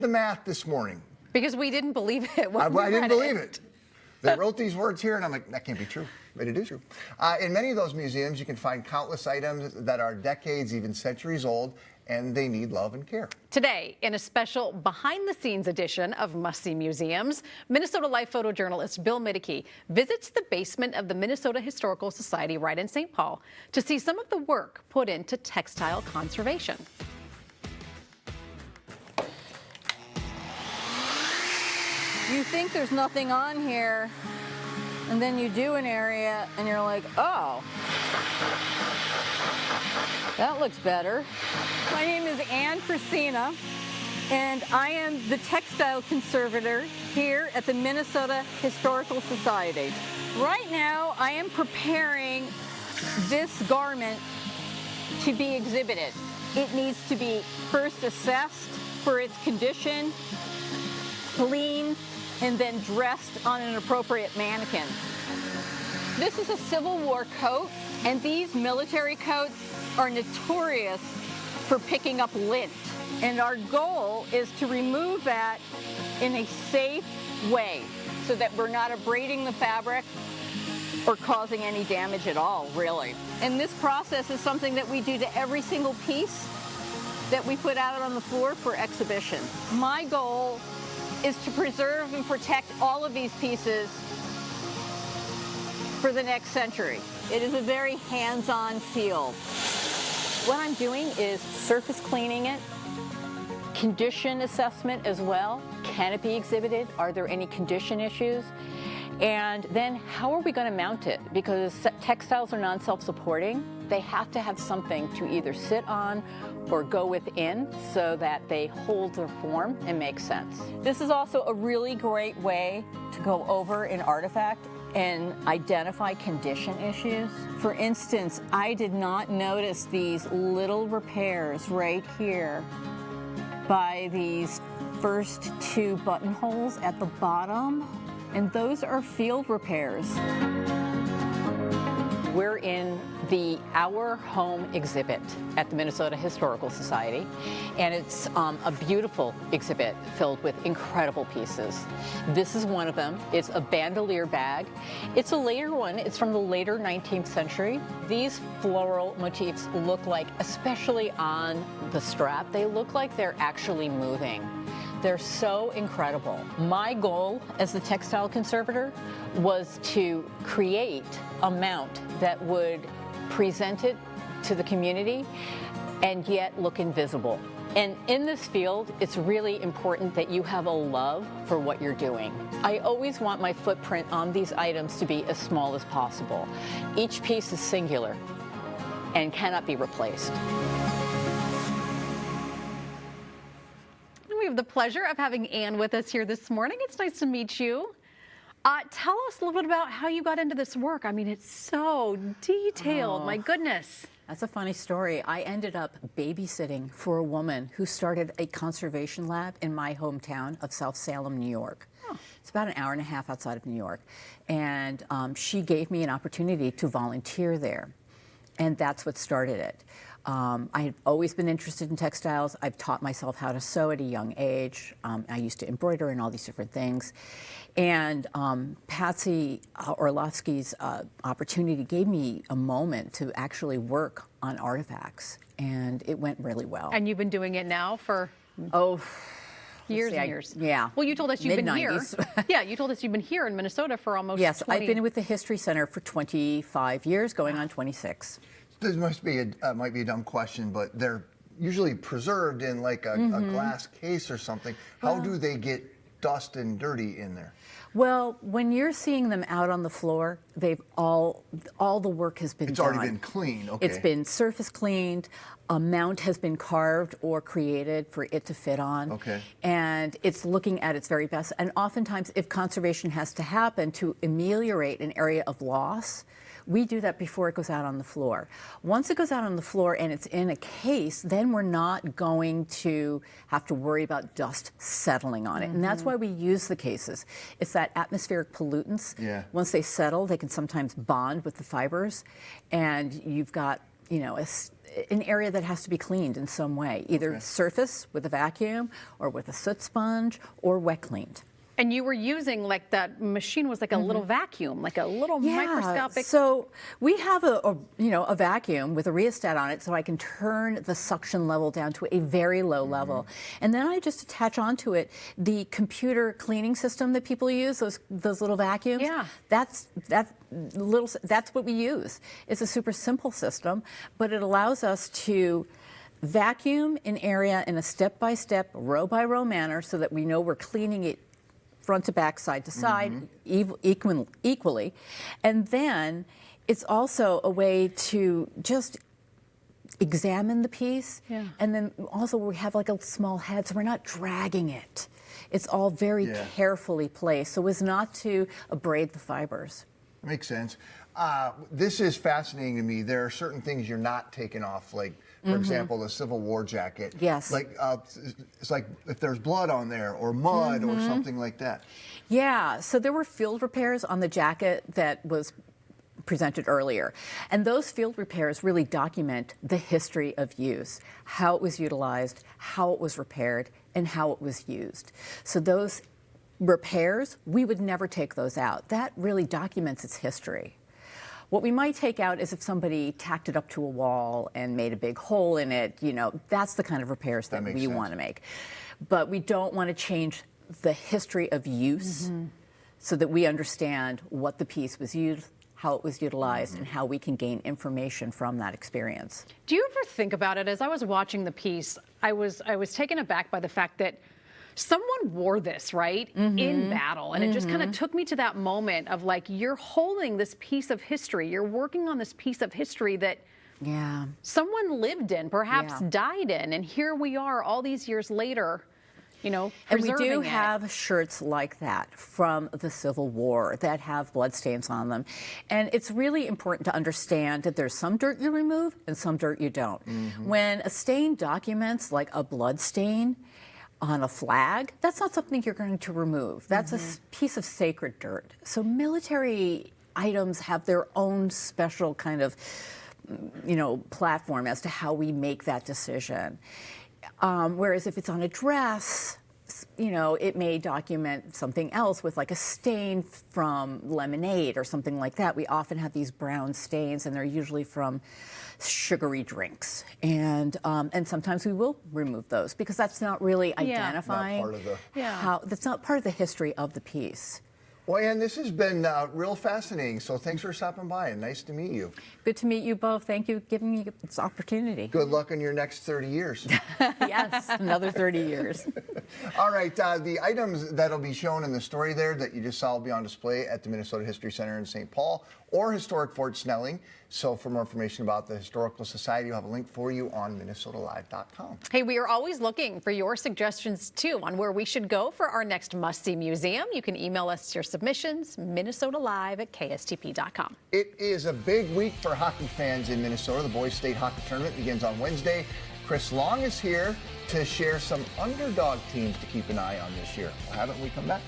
the math this morning. Because we didn't believe it when we I didn't read believe it. They wrote these words here, and I'm like, that can't be true. But it is true. In many of those museums, you can find countless items that are decades, even centuries old, and they need love and care. Today, in a special behind-the-scenes edition of Must See Museums, Minnesota Life photojournalist Bill Middeke visits the basement of the Minnesota Historical Society right in St. Paul to see some of the work put into textile conservation. You think there's nothing on here, and then you do an area, and you're like, oh, that looks better. My name is Ann Christina, and I am the textile conservator here at the Minnesota Historical Society. Right now, I am preparing this garment to be exhibited. It needs to be first assessed for its condition, cleaned, and then dressed on an appropriate mannequin. This is a Civil War coat, and these military coats are notorious for picking up lint. And our goal is to remove that in a safe way so that we're not abrading the fabric or causing any damage at all, really. And this process is something that we do to every single piece that we put out on the floor for exhibition. My goal is to preserve and protect all of these pieces for the next century. It is a very hands-on field. What I'm doing is surface cleaning it, condition assessment as well. Can it be exhibited? Are there any condition issues? And then how are we going to mount it? Because textiles are non-self-supporting. They have to have something to either sit on or go within so that they hold their form and make sense. This is also a really great way to go over an artifact and identify condition issues. For instance, I did not notice these little repairs right here by these first two buttonholes at the bottom, and those are field repairs. We're in the Our Home exhibit at the Minnesota Historical Society, and it's a beautiful exhibit filled with incredible pieces. This is one of them. It's a bandolier bag. It's a later one. It's from the later 19th century. These floral motifs look like, especially on the strap, they look like they're actually moving. They're so incredible. My goal as the textile conservator was to create a mount that would present it to the community and yet look invisible. And in this field, it's really important that you have a love for what you're doing. I always want my footprint on these items to be as small as possible. Each piece is singular and cannot be replaced. We have the pleasure of having Ann with us here this morning. It's nice to meet you. Tell us a little bit about how you got into this work. I mean, it's so detailed. My goodness. That's a funny story. I ended up babysitting for a woman who started a conservation lab in my hometown of South Salem, New York. It's about an hour and a half outside of New York. And she gave me an opportunity to volunteer there. And that's what started it. I've always been interested in textiles. I've taught myself how to sew at a young age. I used to embroider and all these different things. And Patsy Orlovsky's opportunity gave me a moment to actually work on artifacts, and it went really well. And you've been doing it now for years and years. Yeah. Well, you told us you've been here. Mid-90s. Yeah, you told us you've been here in Minnesota for almost 20. Yes, I've been with the History Center for 25 years, going on 26. This must be might be a dumb question, but they're usually preserved in like a glass case or something. How do they get dust and dirty in there? Well, when you're seeing them out on the floor, they've all the work has been done. It's already been cleaned, okay. It's been surface cleaned, a mount has been carved or created for it to fit on. Okay. And it's looking at its very best. And oftentimes, if conservation has to happen to ameliorate an area of loss, we do that before it goes out on the floor. Once it goes out on the floor and it's in a case, then we're not going to have to worry about dust settling on it. And that's why we use the cases. It's that atmospheric pollutants. Yeah. Once they settle, they can sometimes bond with the fibers, and you've got an area that has to be cleaned in some way, either surface with a vacuum or with a soot sponge or wet cleaned. And you were using like that machine was like a little vacuum, like a little microscopic. So we have a vacuum with a rheostat on it, so I can turn the suction level down to a very low level, and then I just attach onto it the computer cleaning system that people use. Those little vacuums. Yeah. That's what we use. It's a super simple system, but it allows us to vacuum an area in a step-by-step, row-by-row manner, so that we know we're cleaning it front to back, side to side, equally. And then it's also a way to just examine the piece. Yeah. And then also we have like a small head, so we're not dragging it. It's all very carefully placed so as not to abrade the fibers. Makes sense. This is fascinating to me. There are certain things you're not taking off, like, for example, the Civil War jacket. Yes. Like, it's like if there's blood on there or mud or something like that. Yeah, so there were field repairs on the jacket that was presented earlier. And those field repairs really document the history of use, how it was utilized, how it was repaired, and how it was used. So those repairs, we would never take those out. That really documents its history. What we might take out is if somebody tacked it up to a wall and made a big hole in it, that's the kind of repairs that we want to make. But we don't want to change the history of use so that we understand what the piece was used, how it was utilized, and how we can gain information from that experience. Do you ever think about it? As I was watching the piece, I was taken aback by the fact that someone wore this, right, in battle. And it just kind of took me to that moment of like, you're holding this piece of history. You're working on this piece of history that someone lived in, perhaps died in. And here we are all these years later, and we do have shirts like that from the Civil War that have bloodstains on them. And it's really important to understand that there's some dirt you remove and some dirt you don't. When a stain documents like a blood stain on a flag, that's not something you're going to remove. That's a piece of sacred dirt. So military items have their own special kind of, platform as to how we make that decision. Whereas if it's on a dress, it may document something else with like a stain from lemonade or something like that. We often have these brown stains, and they're usually from sugary drinks. And sometimes we will remove those because that's not really identifying that's not part of the history of the piece. Well, Ann, this has been real fascinating, so thanks for stopping by, and nice to meet you. Good to meet you both. Thank you for giving me this opportunity. Good luck in your next 30 years. Yes, another 30 years. All right, the items that'll be shown in the story there that you just saw will be on display at the Minnesota History Center in St. Paul or Historic Fort Snelling. So for more information about the Historical Society, we'll have a link for you on minnesotalive.com. Hey, we are always looking for your suggestions, too, on where we should go for our next must-see museum. You can email us your submissions, minnesotalive@kstp.com. It is a big week for hockey fans in Minnesota. The boys' state hockey tournament begins on Wednesday. Chris Long is here to share some underdog teams to keep an eye on this year. Well, haven't we come back?